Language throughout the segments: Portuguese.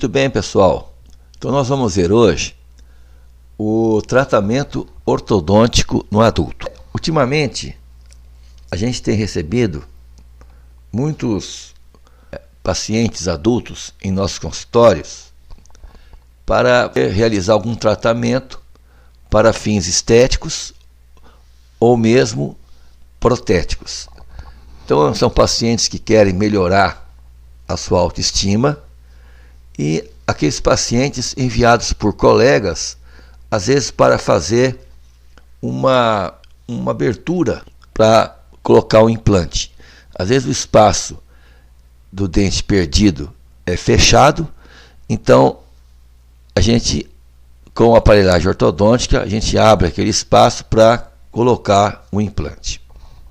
Muito bem, pessoal. Então nós vamos ver hoje o tratamento ortodôntico no adulto. Ultimamente, a gente tem recebido muitos pacientes adultos em nossos consultórios para realizar algum tratamento para fins estéticos ou mesmo protéticos. Então são pacientes que querem melhorar a sua autoestima e aqueles pacientes enviados por colegas, às vezes para fazer uma abertura para colocar o implante. Às vezes o espaço do dente perdido é fechado, então a gente, com a aparelhagem ortodôntica, a gente abre aquele espaço para colocar o implante.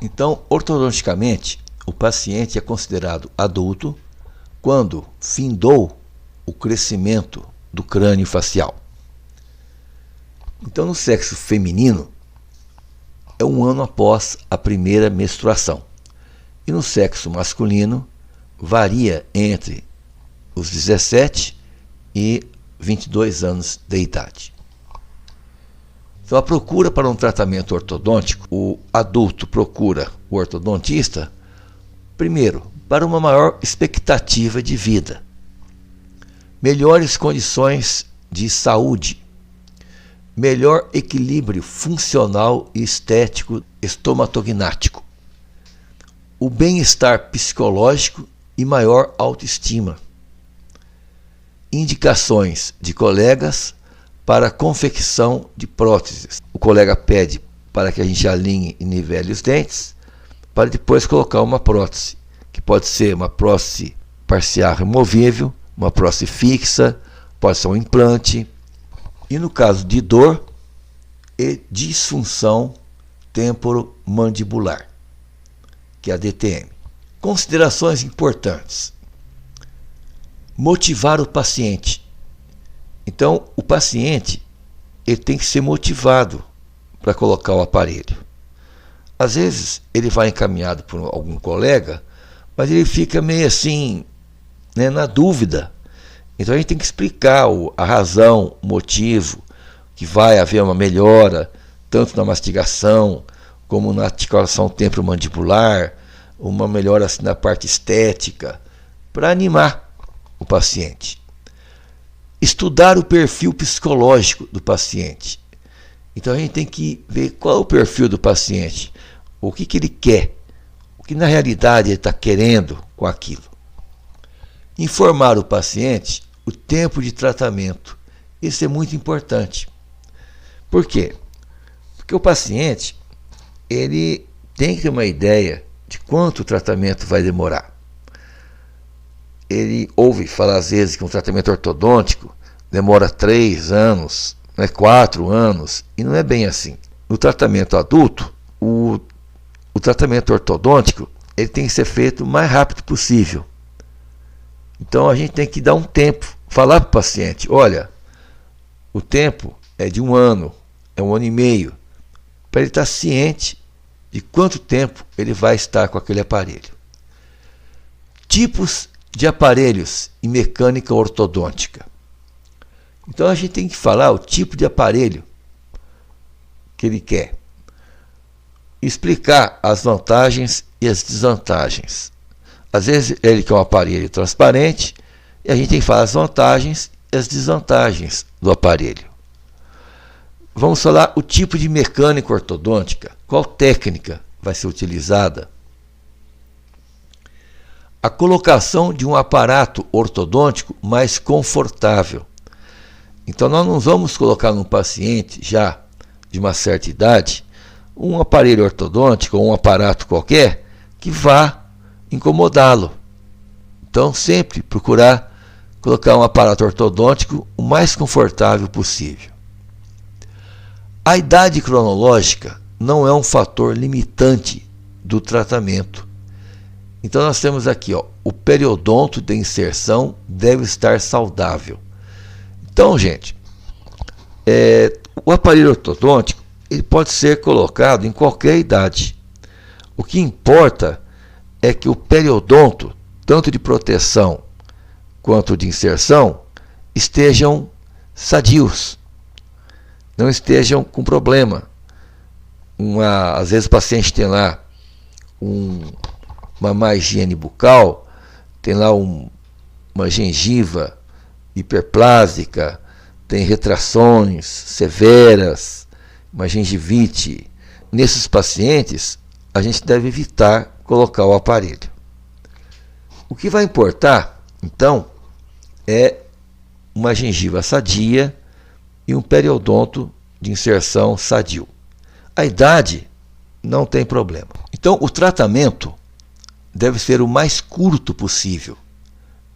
Então, ortodonticamente, o paciente é considerado adulto quando findou o crescimento do crânio facial. Então, no sexo feminino, é 1 ano após a primeira menstruação. E no sexo masculino, varia entre os 17 e 22 anos de idade. Então, a procura para um tratamento ortodôntico, o adulto procura o ortodontista, primeiro, para uma maior expectativa de vida, melhores condições de saúde, melhor equilíbrio funcional e estético estomatognático, o bem-estar psicológico e maior autoestima, indicações de colegas para a confecção de próteses. O colega pede para que a gente alinhe e nivele os dentes, para depois colocar uma prótese, que pode ser uma prótese parcial removível, uma prótese fixa, pode ser um implante. E no caso de dor e disfunção temporomandibular, que é a DTM. Considerações importantes. Motivar o paciente. Então, o paciente ele tem que ser motivado para colocar o aparelho. Às vezes, ele vai encaminhado por algum colega, mas ele fica meio assim, né, na dúvida. Então, a gente tem que explicar a razão, o motivo, que vai haver uma melhora, tanto na mastigação, como na articulação temporomandibular, uma melhora assim, na parte estética, para animar o paciente. Estudar o perfil psicológico do paciente. Então a gente tem que ver qual é o perfil do paciente, o que ele quer, o que na realidade ele está querendo com aquilo. Informar o paciente o tempo de tratamento. Isso é muito importante. Por quê? Porque o paciente ele tem que ter uma ideia de quanto o tratamento vai demorar. Ele ouve falar às vezes que um tratamento ortodôntico demora 3 anos, 4 anos, e não é bem assim. No tratamento adulto, o tratamento ortodôntico ele tem que ser feito o mais rápido possível. Então a gente tem que dar um tempo, falar para o paciente, olha, o tempo é de 1 ano, é 1 ano e meio, para ele estar ciente de quanto tempo ele vai estar com aquele aparelho. Tipos de aparelhos e mecânica ortodôntica. Então a gente tem que falar o tipo de aparelho que ele quer, explicar as vantagens e as desvantagens. Às vezes ele quer um aparelho transparente e a gente tem que falar as vantagens e as desvantagens do aparelho. Vamos falar o tipo de mecânica ortodôntica, qual técnica vai ser utilizada. A colocação de um aparato ortodôntico mais confortável. Então nós não vamos colocar num paciente já de uma certa idade um aparelho ortodôntico ou um aparato qualquer que vá incomodá-lo. Então sempre procurar colocar um aparato ortodôntico o mais confortável possível. A idade cronológica não é um fator limitante do tratamento. Então nós temos aqui, o periodonto de inserção deve estar saudável. Então, gente, o aparelho ortodôntico ele pode ser colocado em qualquer idade. O que importa é que o periodonto, tanto de proteção quanto de inserção, estejam sadios, não estejam com problema. Às vezes o paciente tem lá uma má higiene bucal, tem lá uma gengiva hiperplásica, tem retrações severas, uma gengivite. Nesses pacientes, a gente deve evitar colocar o aparelho. O que vai importar, então, é uma gengiva sadia e um periodonto de inserção sadio. A idade não tem problema. Então, o tratamento deve ser o mais curto possível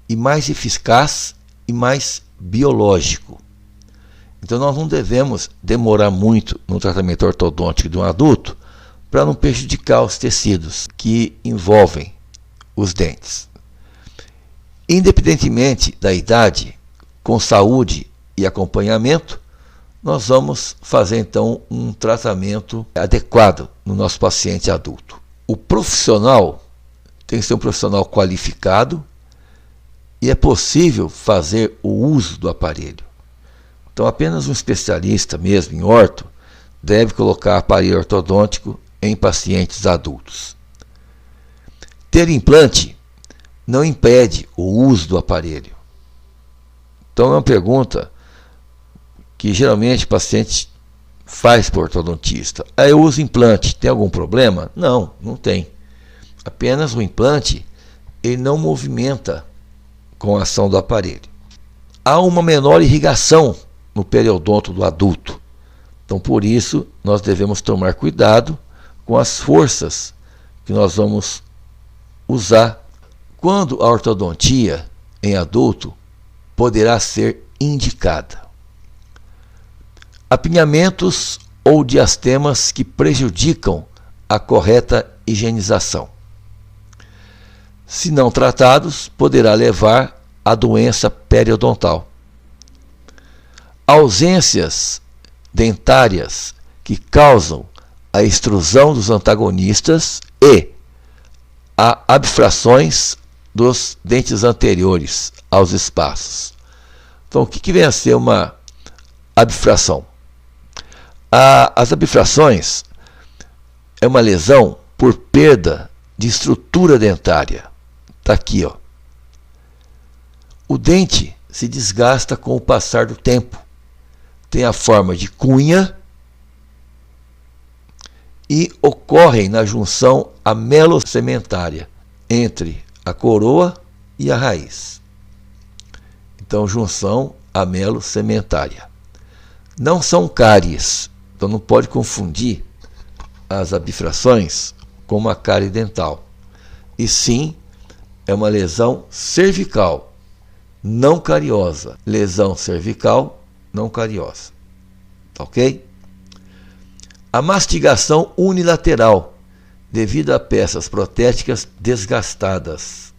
e mais eficaz e mais biológico. Então, nós não devemos demorar muito no tratamento ortodôntico de um adulto para não prejudicar os tecidos que envolvem os dentes. Independentemente da idade, com saúde e acompanhamento, nós vamos fazer então um tratamento adequado no nosso paciente adulto. O profissional tem que ser um profissional qualificado e é possível fazer o uso do aparelho. Então apenas um especialista mesmo em orto deve colocar aparelho ortodôntico em pacientes adultos. Ter implante não impede o uso do aparelho. Então é uma pergunta que geralmente o paciente faz para o ortodontista. Eu uso implante, tem algum problema? Não, não tem. Apenas o implante ele não movimenta com a ação do aparelho. Há uma menor irrigação no periodonto do adulto. Então por isso nós devemos tomar cuidado com as forças que nós vamos usar. Quando a ortodontia em adulto poderá ser indicada? Apinhamentos ou diastemas que prejudicam a correta higienização. Se não tratados, poderá levar à doença periodontal. Ausências dentárias que causam a extrusão dos antagonistas e a abfrações dos dentes anteriores aos espaços. Então, o que vem a ser uma abfração? As abfrações é uma lesão por perda de estrutura dentária. Está aqui, ó. O dente se desgasta com o passar do tempo. Tem a forma de cunha e ocorrem na junção amelocementária entre a coroa e a raiz. Então, junção amelocementária. Não são cáries, então não pode confundir as abfrações com uma cárie dental. E sim, é uma lesão cervical, não cariosa. Lesão cervical, não cariosa. Tá ok? A mastigação unilateral, devido a peças protéticas desgastadas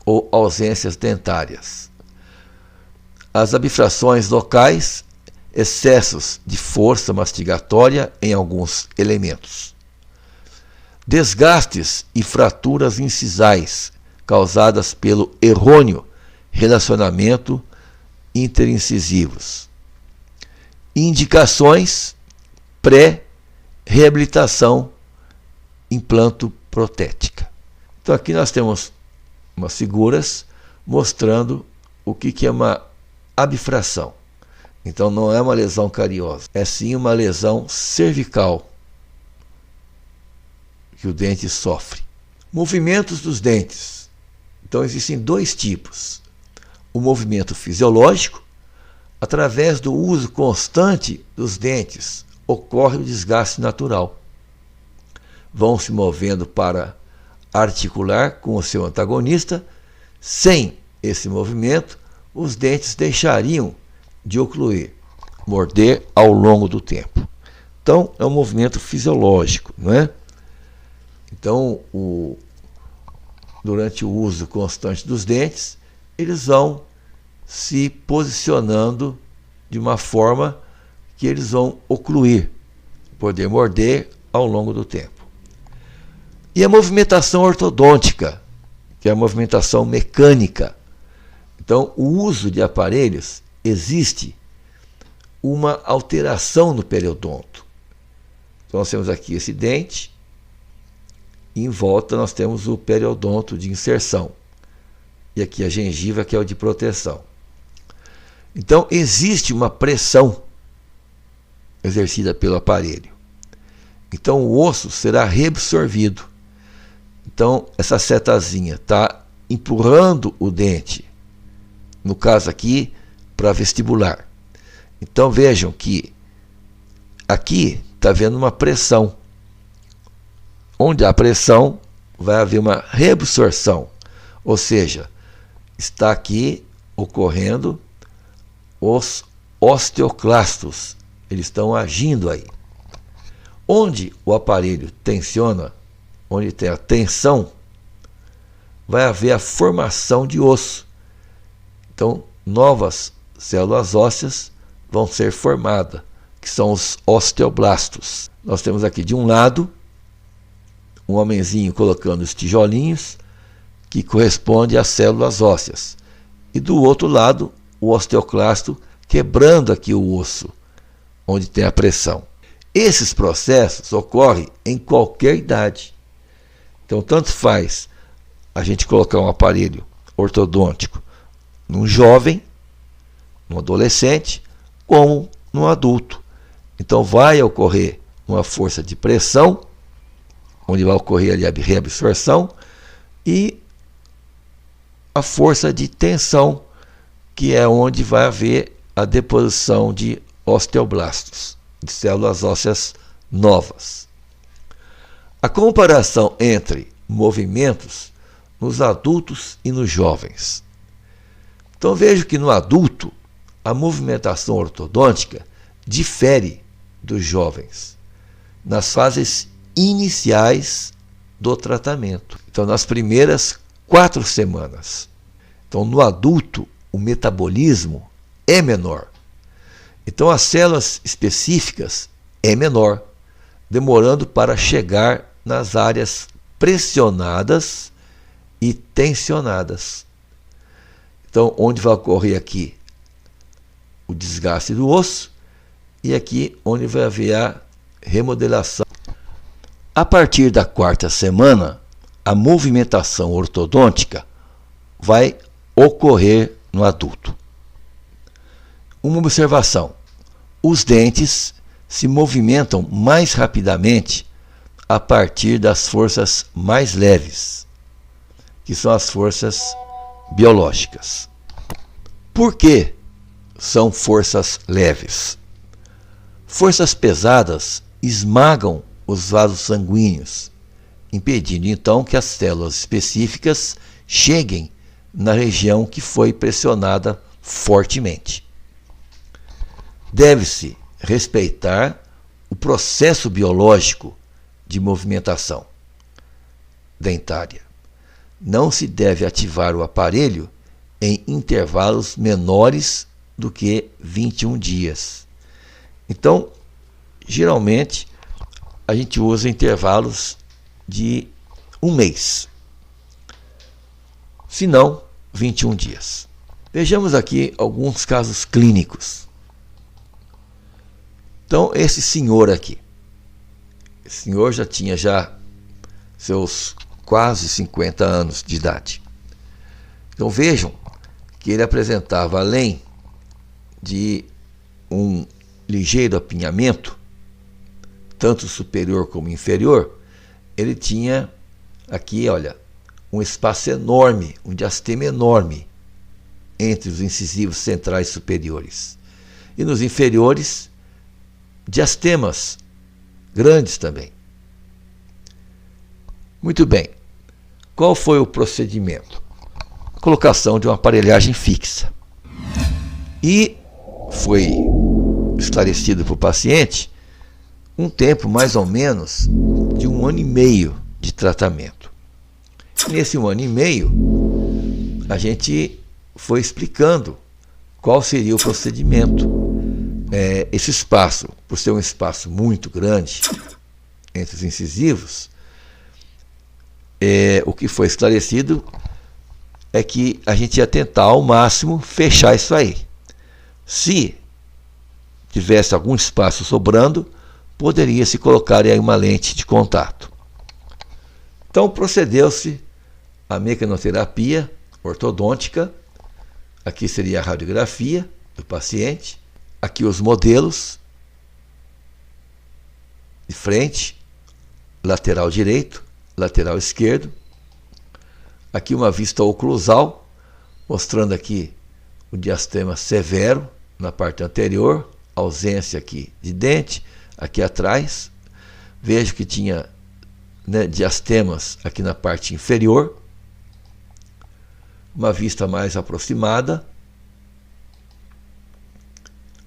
ou ausências dentárias. As abfrações locais, excessos de força mastigatória em alguns elementos. Desgastes e fraturas incisais causadas pelo errôneo relacionamento interincisivos. Indicações pré-reabilitação implantoprotética. Então aqui nós temos umas figuras mostrando o que é uma abfração. Então não é uma lesão cariosa, é sim uma lesão cervical que o dente sofre. Movimentos dos dentes. Então existem dois tipos. O movimento fisiológico, através do uso constante dos dentes, ocorre o desgaste natural. Vão se movendo para articular com o seu antagonista. Sem esse movimento, os dentes deixariam de ocluir, morder ao longo do tempo. Então, é um movimento fisiológico, não é? Então, durante o uso constante dos dentes, eles vão se posicionando de uma forma que eles vão ocluir, poder morder ao longo do tempo. E a movimentação ortodôntica, que é a movimentação mecânica. Então, o uso de aparelhos, existe uma alteração no periodonto. Então, nós temos aqui esse dente, e em volta nós temos o periodonto de inserção. E aqui a gengiva, que é o de proteção. Então, existe uma pressão exercida pelo aparelho. Então, o osso será reabsorvido. Então, essa setazinha está empurrando o dente, no caso aqui, para vestibular. Então, vejam que aqui está havendo uma pressão. Onde há pressão, vai haver uma reabsorção. Ou seja, está aqui ocorrendo os osteoclastos. Eles estão agindo aí. Onde o aparelho tensiona, onde tem a tensão, vai haver a formação de osso. Então, novas células ósseas vão ser formadas, que são os osteoblastos. Nós temos aqui de um lado um homenzinho colocando os tijolinhos, que corresponde às células ósseas. E do outro lado, o osteoclasto quebrando aqui o osso, onde tem a pressão. Esses processos ocorrem em qualquer idade. Então, tanto faz a gente colocar um aparelho ortodôntico num jovem, num adolescente, como num adulto. Então, vai ocorrer uma força de pressão, onde vai ocorrer ali a reabsorção, e a força de tensão, que é onde vai haver a deposição de osteoblastos, de células ósseas novas. A comparação entre movimentos nos adultos e nos jovens. Então vejo que no adulto a movimentação ortodôntica difere dos jovens nas fases iniciais do tratamento. Então, nas primeiras 4 semanas. Então, no adulto, o metabolismo é menor. Então, as células específicas é menor, demorando para chegar nas áreas pressionadas e tensionadas. Então, onde vai ocorrer aqui o desgaste do osso e aqui onde vai haver a remodelação. A partir da 4ª semana, a movimentação ortodôntica vai ocorrer no adulto. Uma observação: os dentes se movimentam mais rapidamente a partir das forças mais leves, que são as forças biológicas. Por que são forças leves? Forças pesadas esmagam os vasos sanguíneos, impedindo então que as células específicas cheguem na região que foi pressionada fortemente. Deve-se respeitar o processo biológico de movimentação dentária. Não se deve ativar o aparelho em intervalos menores do que 21 dias. Então, geralmente, a gente usa intervalos de 1 mês, se não 21 dias. Vejamos aqui alguns casos clínicos. Então, esse senhor aqui, esse senhor já tinha seus quase 50 anos de idade. Então vejam que ele apresentava, além de um ligeiro apinhamento, tanto superior como inferior, ele tinha aqui, olha, um espaço enorme, um diastema enorme entre os incisivos centrais superiores. E nos inferiores, diastemas grandes também. Muito bem. Qual foi o procedimento? A colocação de uma aparelhagem fixa. E foi esclarecido para o paciente um tempo mais ou menos de 1 ano e meio de tratamento. Nesse 1 ano e meio, a gente foi explicando qual seria o procedimento. Esse espaço, por ser um espaço muito grande entre os incisivos, o que foi esclarecido é que a gente ia tentar ao máximo fechar isso aí. Se tivesse algum espaço sobrando, poderia se colocar aí uma lente de contato. Então procedeu-se a mecanoterapia ortodôntica. Aqui seria a radiografia do paciente. Aqui os modelos de frente, lateral direito, lateral esquerdo. Aqui uma vista oclusal, mostrando aqui o diastema severo na parte anterior, ausência aqui de dente, aqui atrás. Vejo que tinha, né, diastemas aqui na parte inferior. Uma vista mais aproximada.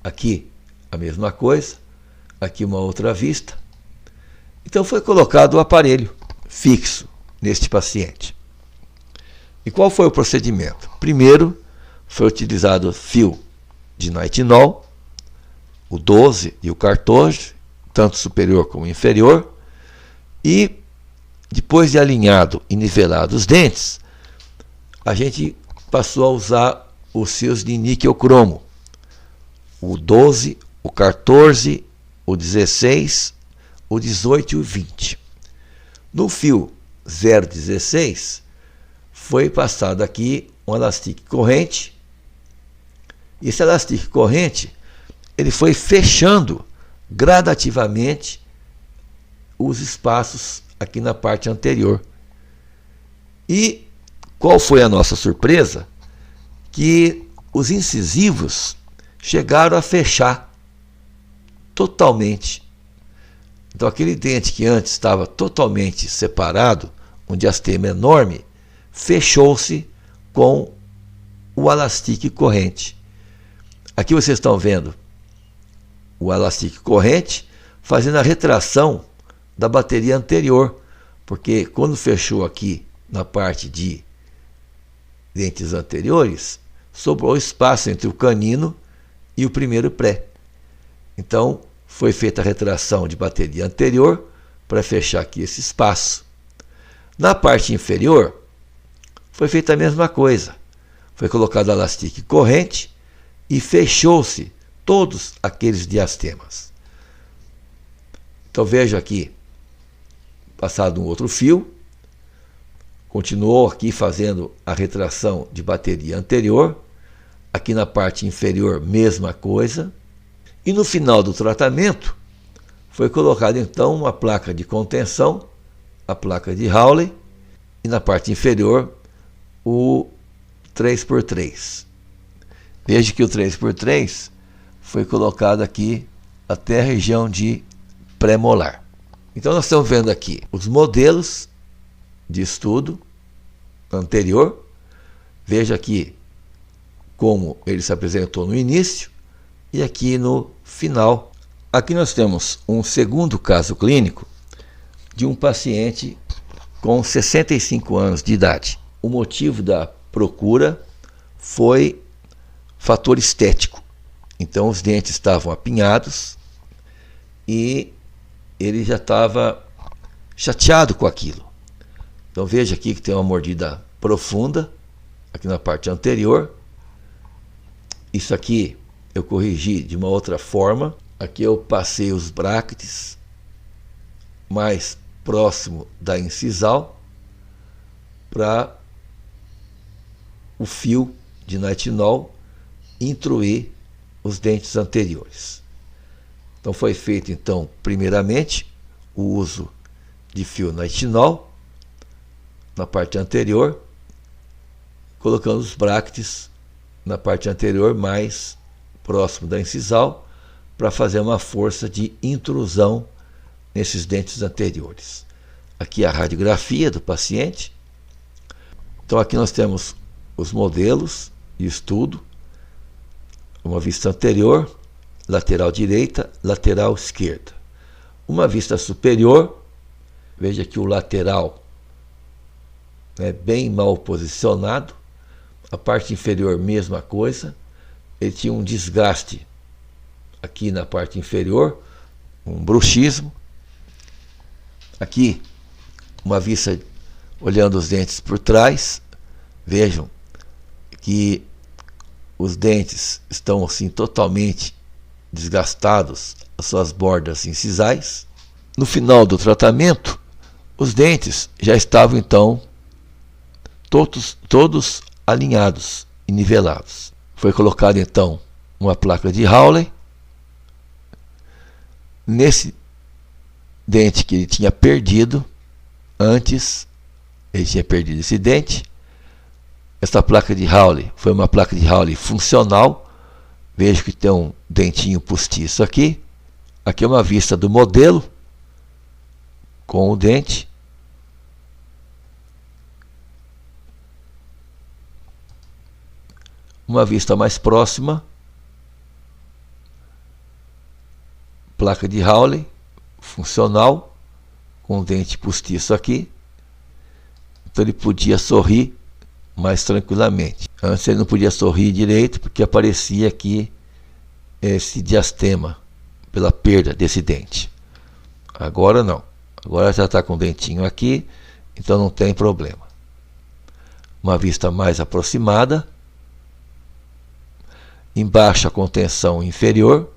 Aqui a mesma coisa. Aqui uma outra vista. Então foi colocado o aparelho fixo neste paciente. E qual foi o procedimento? Primeiro foi utilizado fio de nitinol, o 12 e o 14, tanto superior como inferior, e depois de alinhado e nivelado os dentes, a gente passou a usar os fios de níquel cromo, o 12, o 14, o 16, o 18 e o 20. No fio 016 foi passado aqui um elastique corrente. E esse elastique corrente ele foi fechando gradativamente os espaços aqui na parte anterior. E qual foi a nossa surpresa? Que os incisivos chegaram a fechar totalmente. Então aquele dente que antes estava totalmente separado, um diastema enorme, fechou-se com o elastique corrente. Aqui vocês estão vendo o elastique corrente fazendo a retração da bateria anterior, porque quando fechou aqui na parte de dentes anteriores, sobrou espaço entre o canino e o primeiro pré. Então foi feita a retração de bateria anterior para fechar aqui esse espaço. Na parte inferior foi feita a mesma coisa. Foi colocado elastique corrente e fechou-se todos aqueles diastemas. Então veja aqui, passado um outro fio, continuou aqui fazendo a retração de bateria anterior, aqui na parte inferior mesma coisa, e no final do tratamento foi colocada então uma placa de contenção, a placa de Hawley, e na parte inferior o 3x3. Veja que o 3x3 foi colocado aqui até a região de pré-molar. Então nós estamos vendo aqui os modelos de estudo anterior. Veja aqui como ele se apresentou no início e aqui no final. Aqui nós temos um segundo caso clínico de um paciente com 65 anos de idade. O motivo da procura foi fator estético. Então os dentes estavam apinhados e ele já estava chateado com aquilo. Então veja aqui que tem uma mordida profunda aqui na parte anterior. Isso aqui eu corrigi de uma outra forma. Aqui eu passei os brackets mais próximo da incisal para o fio de nitinol intruir os dentes anteriores. Então foi feito então primeiramente o uso de fio nitinol na parte anterior, colocando os brackets na parte anterior mais próximo da incisal para fazer uma força de intrusão nesses dentes anteriores. Aqui a radiografia do paciente. Então aqui nós temos os modelos de estudo, uma vista anterior, lateral direita, lateral esquerda. Uma vista superior, veja que o lateral é bem mal posicionado, a parte inferior mesma coisa, ele tinha um desgaste aqui na parte inferior, um bruxismo. Aqui uma vista olhando os dentes por trás, vejam que os dentes estão assim totalmente desgastados, as suas bordas incisais. No final do tratamento, os dentes já estavam então todos alinhados e nivelados. Foi colocada então uma placa de Hawley nesse dente que ele tinha perdido antes. Ele tinha perdido esse dente. Essa placa de Hawley foi uma placa de Hawley funcional. Vejo que tem um dentinho postiço aqui. Aqui é uma vista do modelo com o dente. Uma vista mais próxima. Placa de Hawley funcional com o dente postiço aqui. Então ele podia sorrir mais tranquilamente. Antes ele não podia sorrir direito porque aparecia aqui esse diastema pela perda desse dente. Agora não. Agora já está com o dentinho aqui, então não tem problema. Uma vista mais aproximada. Embaixo a contenção inferior.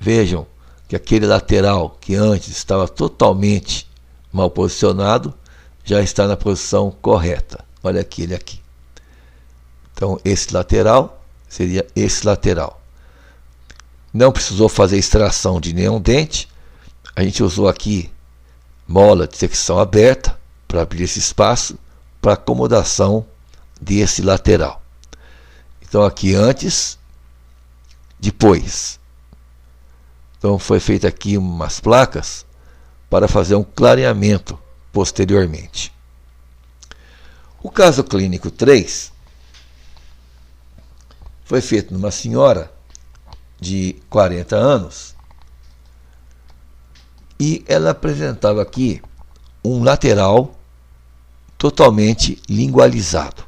Vejam que aquele lateral que antes estava totalmente mal posicionado já está na posição correta. Olha aqui, ele aqui. Então esse lateral seria esse lateral. Não precisou fazer extração de nenhum dente. A gente usou aqui mola de secção aberta para abrir esse espaço para acomodação desse lateral. Então aqui antes, depois. Então foi feita aqui umas placas para fazer um clareamento posteriormente. O caso clínico 3 foi feito numa senhora de 40 anos e ela apresentava aqui um lateral totalmente lingualizado.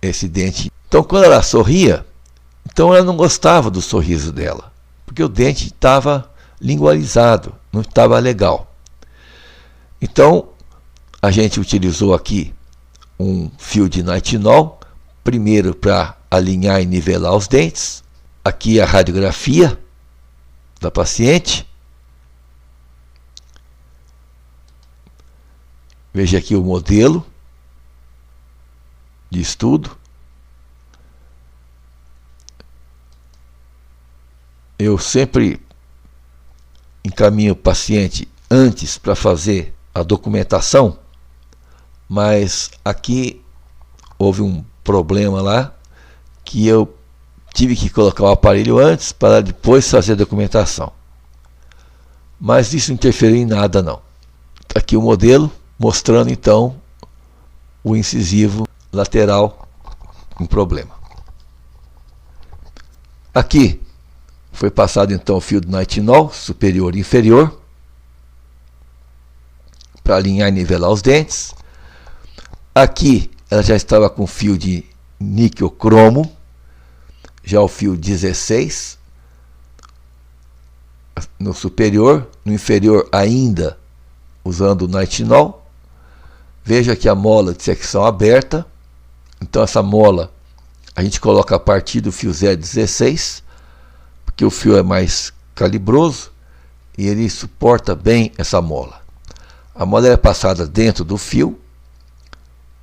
Esse dente. Então quando ela sorria, então ela não gostava do sorriso dela, porque o dente estava lingualizado, não estava legal. Então a gente utilizou aqui um fio de nitinol, primeiro para alinhar e nivelar os dentes. Aqui a radiografia da paciente. Veja aqui o modelo de estudo. Eu sempre encaminho o paciente antes para fazer a documentação, mas aqui houve um problema lá que eu tive que colocar o aparelho antes para depois fazer a documentação. Mas isso não interferiu em nada não. Aqui o modelo mostrando então o incisivo lateral com problema. Aqui foi passado então o fio de nitinol superior e inferior para alinhar e nivelar os dentes. Aqui ela já estava com fio de níquel cromo, já o fio 16 no superior, no inferior ainda usando o nitinol. Veja aqui a mola de secção aberta. Então essa mola a gente coloca a partir do fio 016, porque o fio é mais calibroso e ele suporta bem essa mola. A mola é passada dentro do fio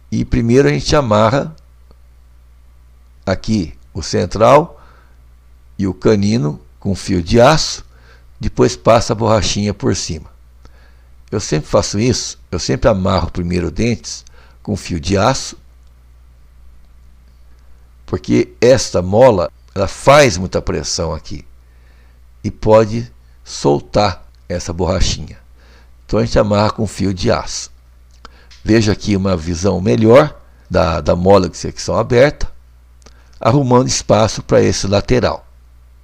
e primeiro a gente amarra aqui o central e o canino com fio de aço, depois passa a borrachinha por cima. Eu sempre faço isso, eu sempre amarro primeiro dentes com fio de aço, porque esta mola ela faz muita pressão aqui e pode soltar essa borrachinha. Então a gente amarra com fio de aço. Veja aqui uma visão melhor da mola de secção aberta, arrumando espaço para esse lateral.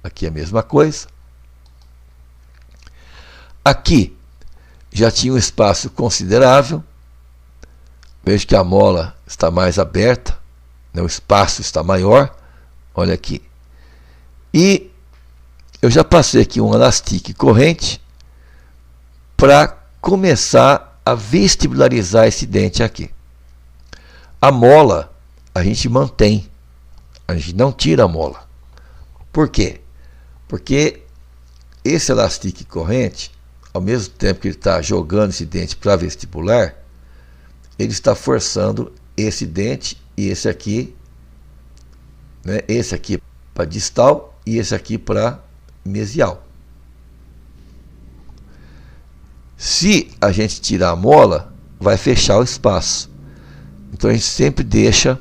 Aqui a mesma coisa. Aqui já tinha um espaço considerável. Veja que a mola está mais aberta, né? O espaço está maior. Olha aqui. E eu já passei aqui um elastique corrente para começar a vestibularizar esse dente aqui. A mola a gente mantém A gente não tira a mola. Por quê? Porque esse elastique corrente, ao mesmo tempo que ele está jogando esse dente para vestibular, ele está forçando esse dente e esse aqui, né? Esse aqui para distal e esse aqui para mesial. Se a gente tirar a mola, vai fechar o espaço. Então a gente sempre deixa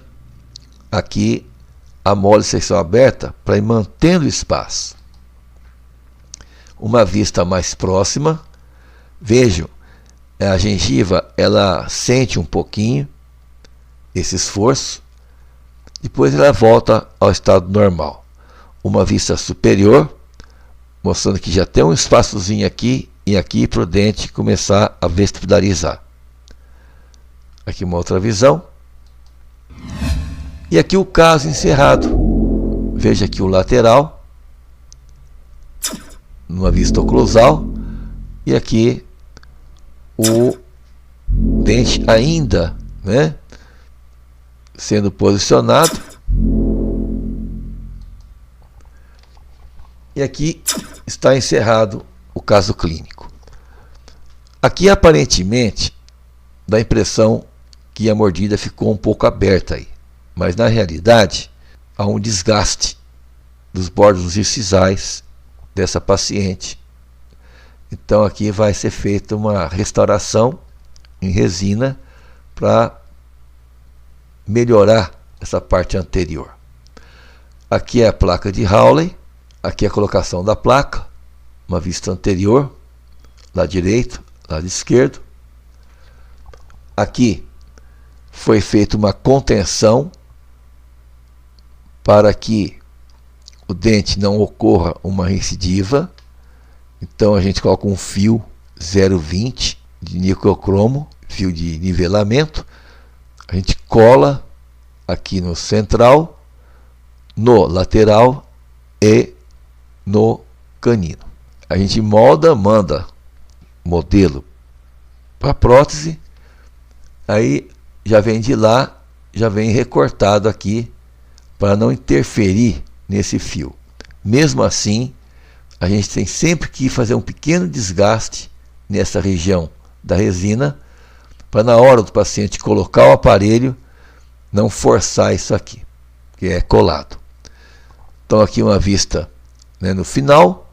aqui a mola de secção aberta para ir mantendo o espaço. Uma vista mais próxima, vejam, a gengiva ela sente um pouquinho esse esforço, depois ela volta ao estado normal. Uma vista superior, mostrando que já tem um espaçozinho aqui e aqui para o dente começar a vestibularizar. Aqui uma outra visão. E aqui o caso encerrado. Veja aqui o lateral, numa vista oclusal, e aqui o dente ainda, né, sendo posicionado. E aqui está encerrado o caso clínico. Aqui aparentemente dá a impressão que a mordida ficou um pouco aberta aí, mas na realidade há um desgaste dos bordos incisais dessa paciente. Então aqui vai ser feita uma restauração em resina para melhorar essa parte anterior. Aqui é a placa de Hawley, aqui é a colocação da placa, uma vista anterior, lado direito, lado esquerdo. Aqui foi feita uma contenção para que o dente não ocorra uma recidiva. Então a gente coloca um fio 0,20 de niquelcromo, fio de nivelamento. A gente cola aqui no central, no lateral e no canino. A gente molda, manda modelo para prótese, aí já vem de lá, já vem recortado aqui para não interferir nesse fio. Mesmo assim, a gente tem sempre que fazer um pequeno desgaste nessa região da resina, para na hora do paciente colocar o aparelho, não forçar isso aqui, que é colado. Então aqui uma vista, né, no final,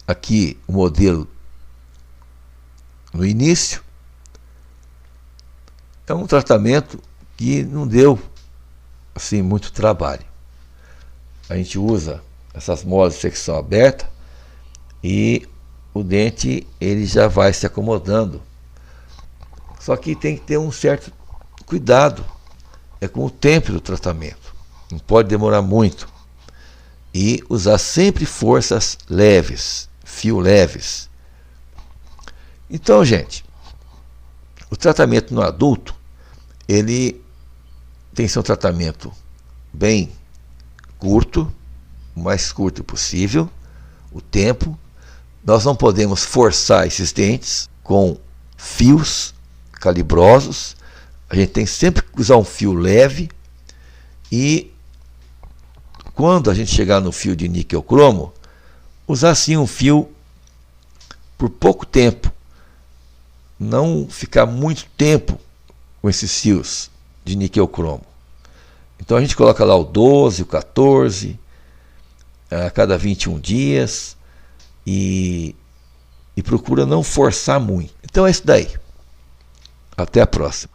aqui o modelo no início. É um tratamento que não deu assim muito trabalho. A gente usa essas molas de secção aberta e o dente ele já vai se acomodando. Só que tem que ter um certo cuidado, é com o tempo do tratamento. Não pode demorar muito. E usar sempre forças leves, fio leves. Então, gente, o tratamento no adulto, ele tem que ser um tratamento bem curto, o mais curto possível, o tempo. Nós não podemos forçar esses dentes com fios calibrosos. A gente tem sempre que usar um fio leve. E quando a gente chegar no fio de níquel cromo, usar sim um fio por pouco tempo. Não ficar muito tempo com esses fios de níquel cromo. Então a gente coloca lá o 12, o 14, a cada 21 dias e procura não forçar muito. Então é isso daí. Até a próxima.